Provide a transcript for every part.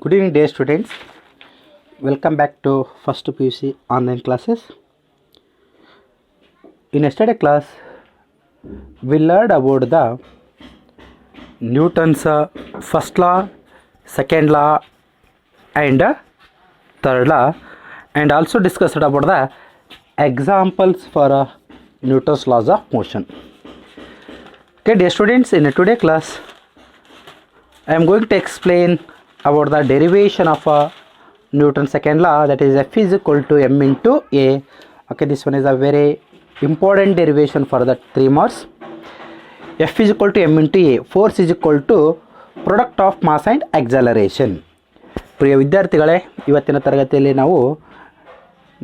Good evening, dear students. Welcome back to first PUC online classes. In yesterday class, we learned about the Newton's first law, second law, and third law, and also discussed about the examples for Newton's laws of motion. Okay, dear students, in today's class, I am going to explain about the derivation of Newton's second law, that is F is equal to m into A. Okay, this one is a very important derivation for the 3 marks. F is equal to m into A. Force is equal to product of mass and acceleration. ಪ್ರಿಯ ವಿದ್ಯಾರ್ಥಿಗಳೇ, ಇವತ್ತಿನ ತರಗತಿಯಲ್ಲಿ ನಾವು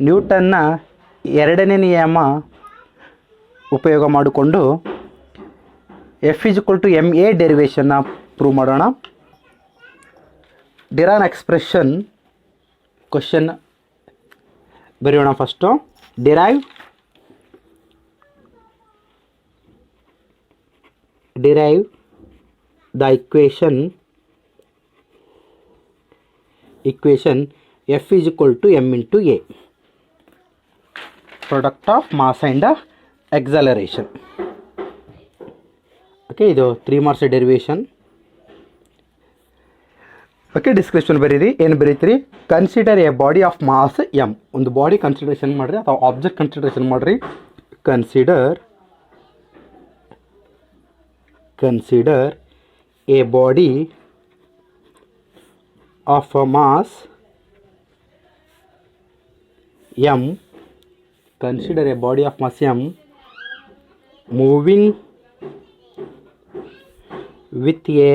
ನ್ಯೂಟನ್ನ ಎರಡನೇ ನಿಯಮ ಉಪಯೋಗ ಮಾಡಿಕೊಂಡು F is equal to M A ಡೆರಿವೇಷನ್ನ prove ಮಾಡೋಣ. ಡಿರಾನ್ ಎಕ್ಸ್ಪ್ರೆಷನ್ ಕ್ವಶನ್ ಬರೆಯೋಣ. First derive the equation F is equal to m into A, product of mass and acceleration. Okay, ಇದು 3 marks derivation. ಓಕೆ, ಡಿಸ್ಕ್ರಿಪ್ಷನ್ ಬರೀರಿ. ಏನು ಬರೀತೀರಿ? Consider a body of mass M. ಒಂದು body consideration ಮಾಡಿರಿ ಅಥವಾ object consideration ಮಾಡಿರಿ. Consider a body of a mass m. Consider a body of mass m moving with a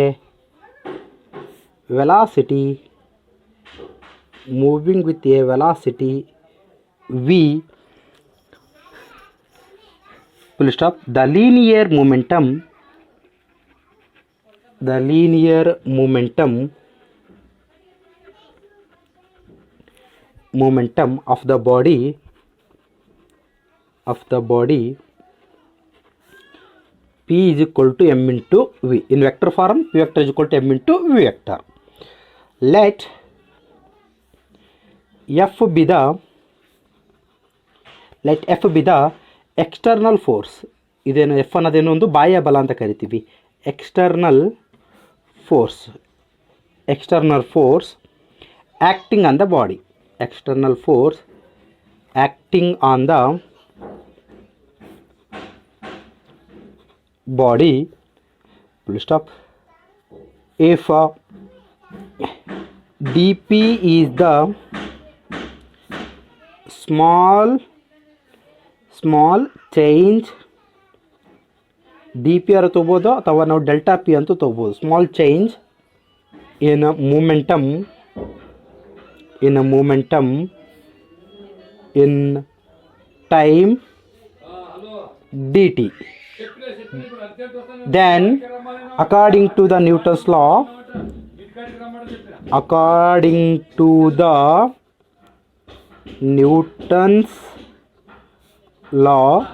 velocity v. Full stop. The linear momentum of the body P is equal to m into v. In vector form, P vector is equal to m into v vector. Let F be the external force. ಇದೇನು F ಅನ್ನೋದೇನು ಒಂದು ಬಾಹ್ಯ ಬಲ ಅಂತ ಕರಿತೀವಿ. external force acting on the body. External force acting on the body. Full stop. If dp is the small change, dp ಅರ ತಗೋಬೋದು ಅಥವಾ ನಾವು ಡೆಲ್ಟಾ ಪಿ ಅಂತೂ ತಗೋಬೋದು. Small change in momentum in time dt, then according to the Newton's law,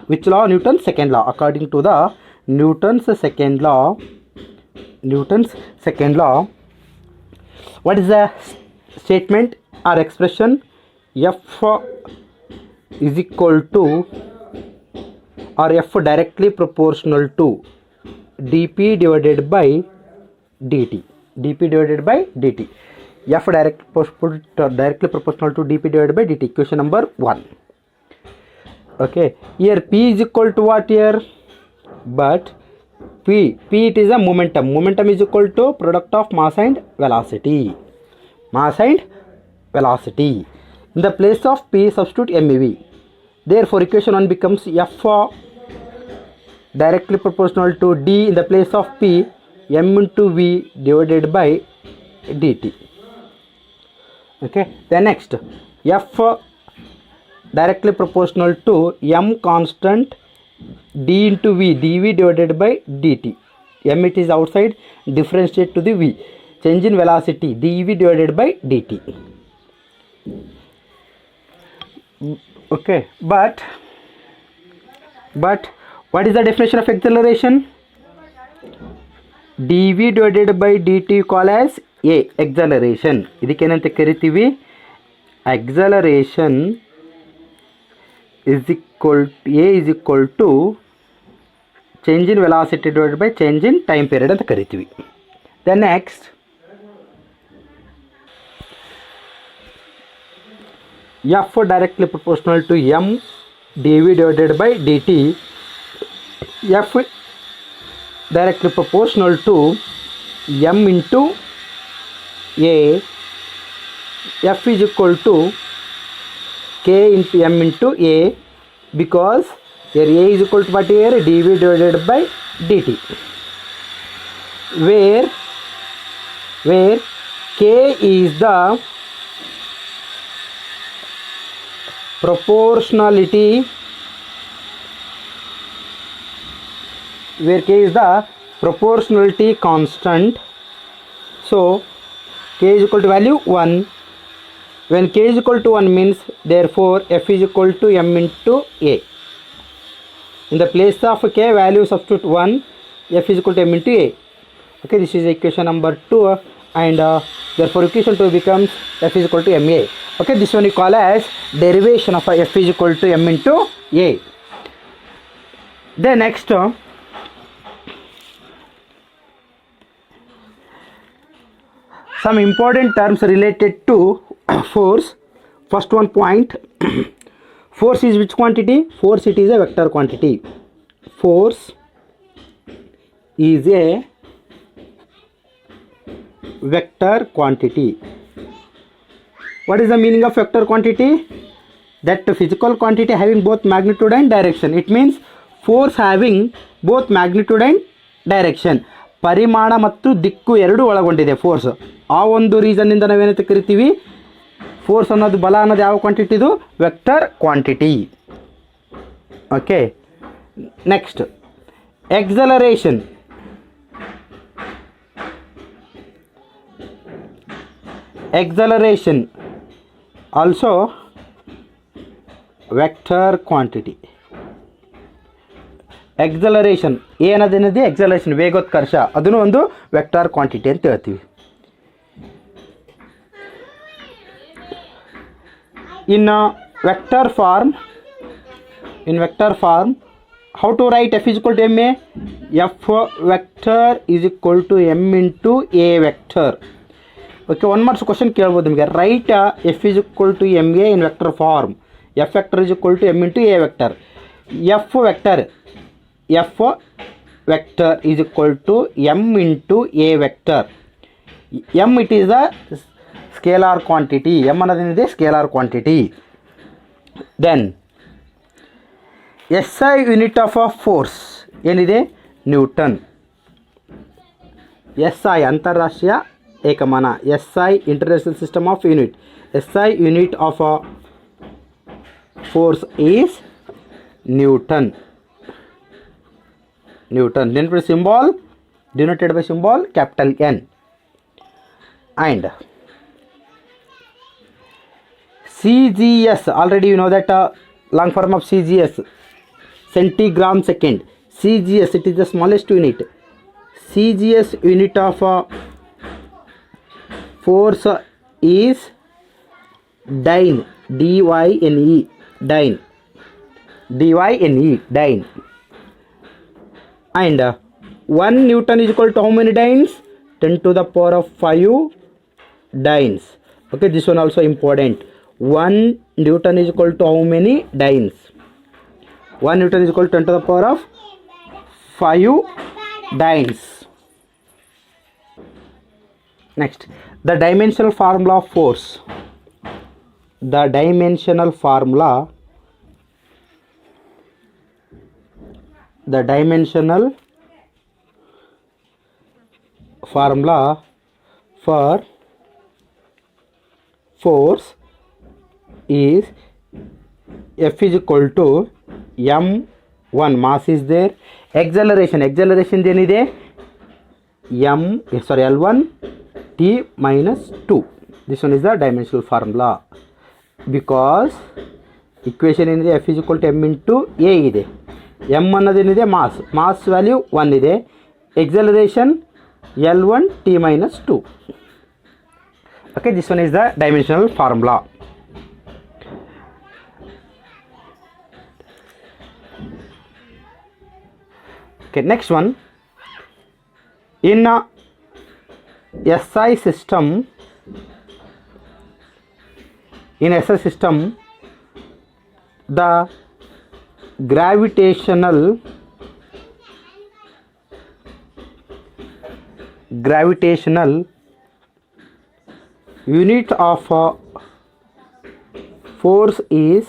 which law? Newton's second law. According to the Newton's second law, what is the statement or expression? F is equal to, or F directly proportional to dp divided by dt. F directly proportional to dp divided by dt. Question number 1. Okay, here P is equal to what here? But P it is a momentum is equal to product of mass and velocity. In the place of P, substitute MeV. Therefore equation 1 becomes F directly proportional to D in the place of P, m into V divided by dt. Okay, then next, F directly proportional to m constant d into v, dv divided by dt. M it is outside, differentiate to the v. Change in velocity, dv divided by dt. Okay, but what is the definition of acceleration? dv divided by dt equal as a acceleration. ಇದಕ್ಕೇನಂತ ಕರಿತೀವಿ? Acceleration a is equal to change in velocity divided by change in time period ಅಂತ ಕರಿತೀವಿ. Then next F directly proportional to M D V divided by D T. F directly proportional to m into a. F is equal to k into m into a, because here a is equal to what? Here dv divided by dt, where k is the proportionality, where k is the proportionality constant. So k is equal to value 1. When k is equal to 1 means therefore f is equal to m into a. In the place of k value substitute 1, f is equal to m into a. Okay, this is equation number 2, and therefore equation 2 becomes f is equal to ma. Okay, this one you call as derivation of f is equal to m into a. Then next some important terms related to force. First one point, force is which quantity? Force, it is a vector quantity. Force is a vector quantity. What is the meaning of vector quantity? That physical quantity having both magnitude and direction. It means force having both magnitude and direction. ಪರಿಮಾಣ ಮತ್ತು ದಿಕ್ಕು ಎರಡೂ ಒಳಗೊಂಡಿದೆ force. ಆ ಒಂದು ರೀಸನ್ನಿಂದ ನಾವೇನಂತ ಕರಿತೀವಿ? Force ಅನ್ನೋದು, ಬಲ ಅನ್ನೋದು ಯಾವ ಕ್ವಾಂಟಿಟಿ? ಇದು vector quantity. Okay, next acceleration. Acceleration also vector quantity. Acceleration ಏನದೇನಿದೆ? ಎಕ್ಸಲರೇಷನ್ ವೇಗೋತ್ಕರ್ಷ, ಅದನ್ನು ಒಂದು ವೆಕ್ಟರ್ ಕ್ವಾಂಟಿಟಿ ಅಂತ ಹೇಳ್ತೀವಿ. In vector form, how to write f is equal to ma? F vector is equal to m into a vector. Okay, one more question ಕೇಳ್ಬೋದು ನಿಮಗೆ. Write f is equal to ma in vector form. F vector is equal to m into a vector. F vector is equal to m into a vector. M, it is a scalar quantity. m ಅನ್ನೋದೇನಿದೆ? scalar quantity. Then SI unit of a force ಏನಿದೆ? Newton. SI ಅಂತಾರಾಷ್ಟ್ರೀಯ ಏಕಮಾನ. SI international system of unit. SI unit of a force is Newton. Then for symbol denoted by symbol capital N. And CGS, already you know that long form of CGS, centigram second. CGS, it is the smallest unit. CGS unit of force is dyne. D-Y-N-E, dyne. D-Y-N-E, dyne. And 1 Newton is equal to how many dynes? 10 to the power of 5 dynes. Okay, this one also important. 1 Newton is equal to how many dynes? 1 Newton is equal to 10 to the power of 5 dynes. Next, the dimensional formula of force. The dimensional formula for force is F is equal to m1, mass is there. Acceleration ಏನಿದೆ? L1 t minus 2. This one is the dimensional formula, because equation ಏನಿದೆ? F is equal to m into a ಇದೆ. m ಅನ್ನೋದೇನಿದೆ? Mass value 1 ಇದೆ. Acceleration L1 t minus 2. Okay, this one is the dimensional formula. Okay, next one. In a SI system, the gravitational unit of force is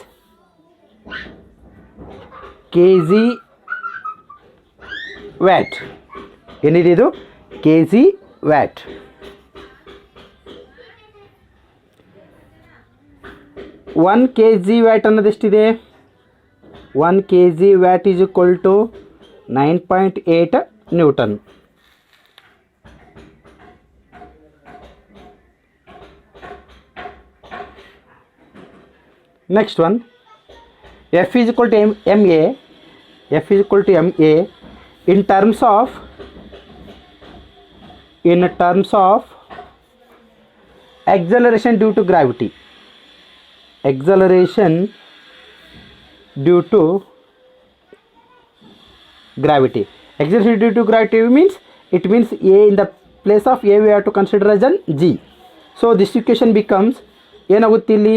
kg watt. ಏನಿದು kg watt. One K G watt ಅನ್ನೋದು ಎಷ್ಟಿದೆ? 1 kg watt is equal to 9.8 Newton. Next one, F is equal to ma. F is equal to ma in terms of acceleration due to gravity. Acceleration due to gravity. Acceleration due to gravity means it means a in the place of a we have to consider as an g. So this equation becomes ಏನಾಗುತ್ತೆ ಇಲ್ಲಿ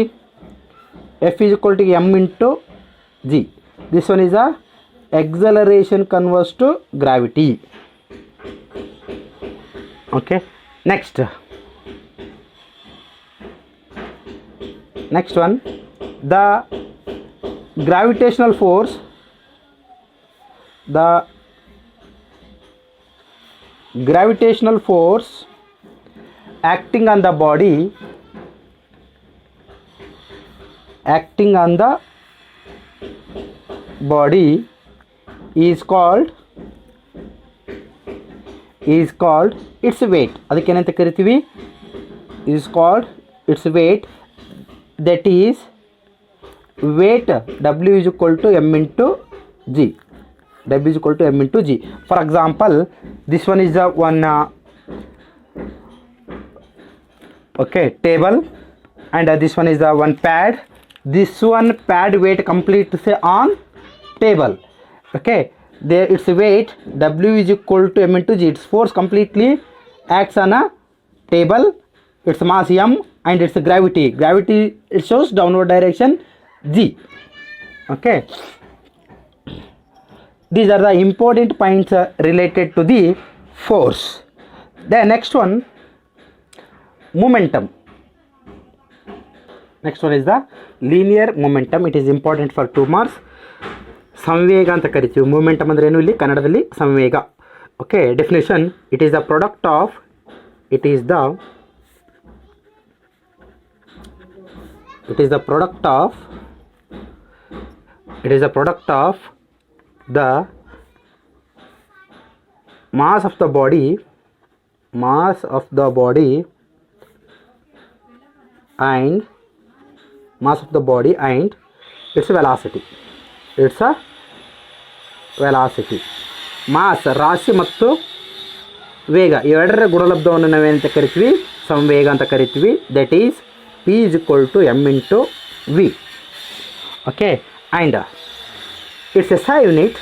F is equal to m into g. This one is a acceleration converts to gravity. Okay, next one, the gravitational force acting on the body is called its weight. ಅದಕ್ಕೆ ಏನಂತ ಕರಿತೀವಿ? is called its weight. That is weight W is equal to m into g. W is equal to m into g. For example, this one is the one table, and this one is the one pad. This one pad weight complete say on table. Okay, there its weight W is equal to m into g. Its force completely acts on a table. Its mass m and its gravity it shows downward direction g. Okay, these are the important points related to the force. The next one, momentum. Next one is the linear momentum. It is important for 2 marks. ಸಂವೇಗ ಅಂತ ಕರಿತೀವಿ. Momentum ಅಂದ್ರೆ ಏನು ಇಲ್ಲಿ ಕನ್ನಡದಲ್ಲಿ? ಸಂವೇಗ. Okay, definition, it is the product of the mass of the body and its velocity. Mass ರಾಶಿ ಮತ್ತು ವೇಗ ಇವೆರಡರ ಗುಣಲಬ್ಧವನ್ನು ನಾವೇನಂತ ಕರಿತೀವಿ? ಸಂವೇಗ ಅಂತ ಕರಿತೀವಿ. That is P is equal to m into v. Okay, and its SI unit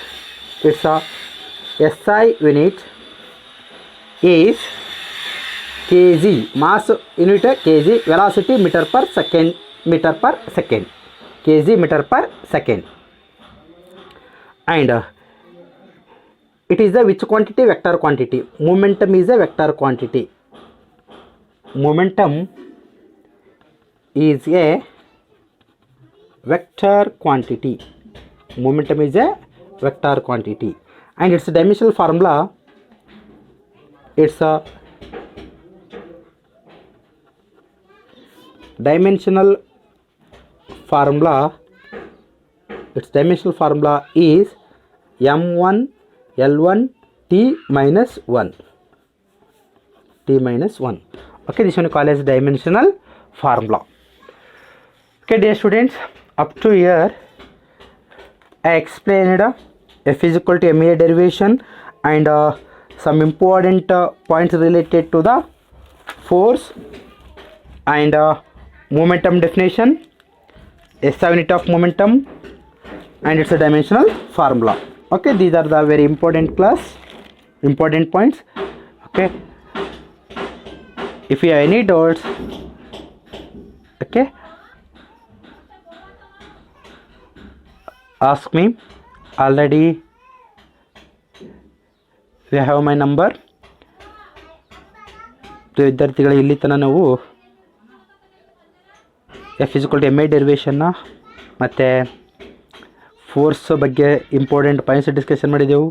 is kg. Mass unit kg, velocity meter per second, kg meter per second. And it is the which quantity? Vector quantity. Momentum is a vector quantity. Momentum is a vector quantity. And its dimensional formula, its dimensional formula is m1 L1 t minus 1. Okay, this one called as dimensional formula. Okay, dear students, up to here I explained F is equal to ma derivation and some important points related to the force and momentum definition, SI unit of momentum, and its a dimensional formula. Okay, these are the very important points. Okay, if you have any doubts, okay, ask me. Already you have my number. ವಿದ್ಯಾರ್ಥಿಗಳು ಇಲ್ಲಿ ತನಕ ನಾವು F=ma ಡೆರಿವೇಷನ್ನ ಮತ್ತು force ಬಗ್ಗೆ important points discussion ಮಾಡಿದೆವು.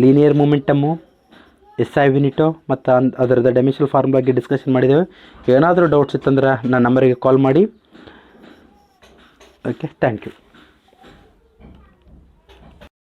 Linear ಮೂಮೆಂಟಮ್ಮು, SI unit ಮತ್ತು ಅದರದ್ದು dimensional form ಬಗ್ಗೆ ಡಿಸ್ಕಷನ್ ಮಾಡಿದೆವು. ಏನಾದರೂ ಡೌಟ್ಸ್ ಇತ್ತಂದ್ರೆ ನನ್ನ ನಂಬರಿಗೆ ಕಾಲ್ ಮಾಡಿ. Okay, thank you.